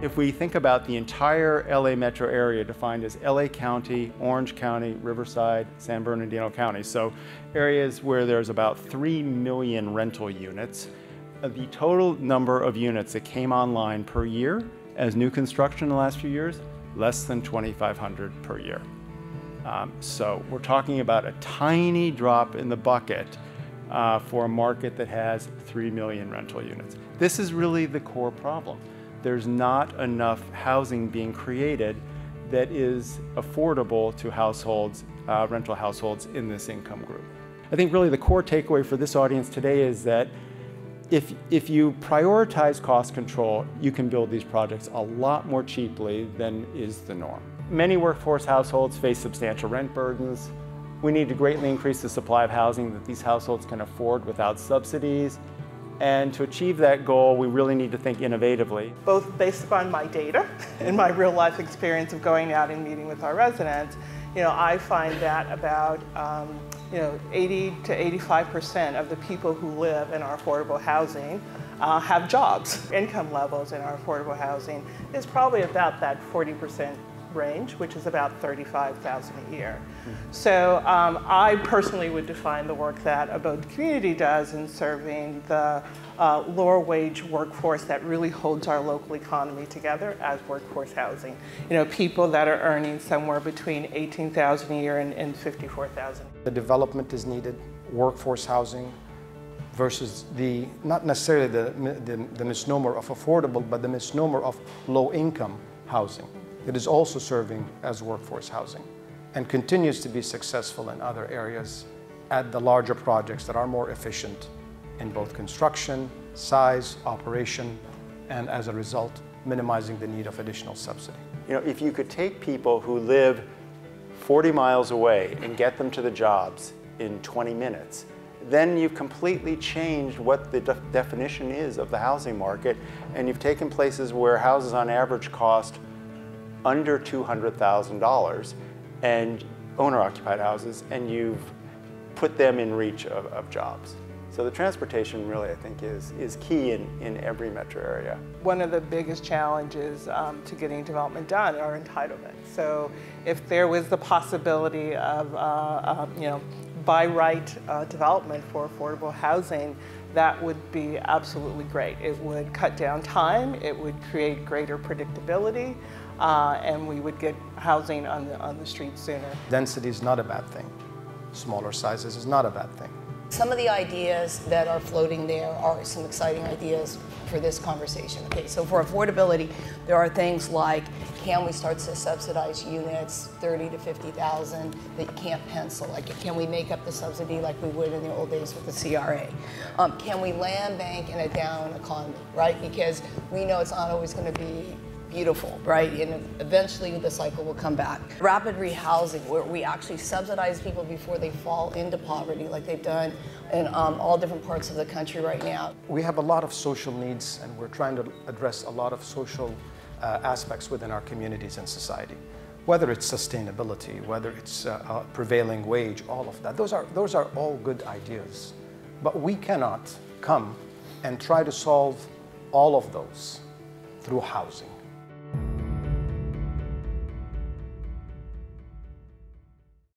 If we think about the entire LA metro area defined as LA County, Orange County, Riverside, San Bernardino County, so areas where there's about 3 million rental units, the total number of units that came online per year as new construction in the last few years, less than 2,500 per year. So we're talking about a tiny drop in the bucket for a market that has 3 million rental units. This is really the core problem. There's not enough housing being created that is affordable to households, rental households in this income group. I think really the core takeaway for this audience today is that if you prioritize cost control, you can build these projects a lot more cheaply than is the norm. Many workforce households face substantial rent burdens. We need to greatly increase the supply of housing that these households can afford without subsidies. And to achieve that goal, we really need to think innovatively. Both based upon my data and my real life experience of going out and meeting with our residents, I find that about 80 to 85% of the people who live in our affordable housing have jobs. Income levels in our affordable housing is probably about that 40% range, which is about $35,000 a year. So I personally would define the work that Abode Community does in serving the lower wage workforce that really holds our local economy together as workforce housing. People that are earning somewhere between $18,000 a year and $54,000. The development is needed, workforce housing versus not necessarily the misnomer of affordable, but the misnomer of low income housing. It is also serving as workforce housing and continues to be successful in other areas at the larger projects that are more efficient in both construction, size, operation, and as a result, minimizing the need of additional subsidy. If you could take people who live 40 miles away and get them to the jobs in 20 minutes, then you've completely changed what the definition is of the housing market, and you've taken places where houses on average cost under $200,000 and owner-occupied houses, and you've put them in reach of jobs. So the transportation really, I think, is key in every metro area. One of the biggest challenges to getting development done are entitlements. So if there was the possibility of by right development for affordable housing, that would be absolutely great. It would cut down time, it would create greater predictability, and we would get housing on the street sooner. Density is not a bad thing. Smaller sizes is not a bad thing. Some of the ideas that are floating there are some exciting ideas for this conversation. Okay, so for affordability, there are things like, can we start to subsidize units 30 to 50,000 that you can't pencil? Like, can we make up the subsidy like we would in the old days with the CRA? Can we land bank in a down economy, right? Because we know it's not always going to be beautiful, right? And eventually the cycle will come back. Rapid rehousing, where we actually subsidize people before they fall into poverty, like they've done in all different parts of the country right now. We have a lot of social needs, and we're trying to address a lot of social aspects within our communities and society. Whether it's sustainability, whether it's prevailing wage, all of that. Those are all good ideas. But we cannot come and try to solve all of those through housing.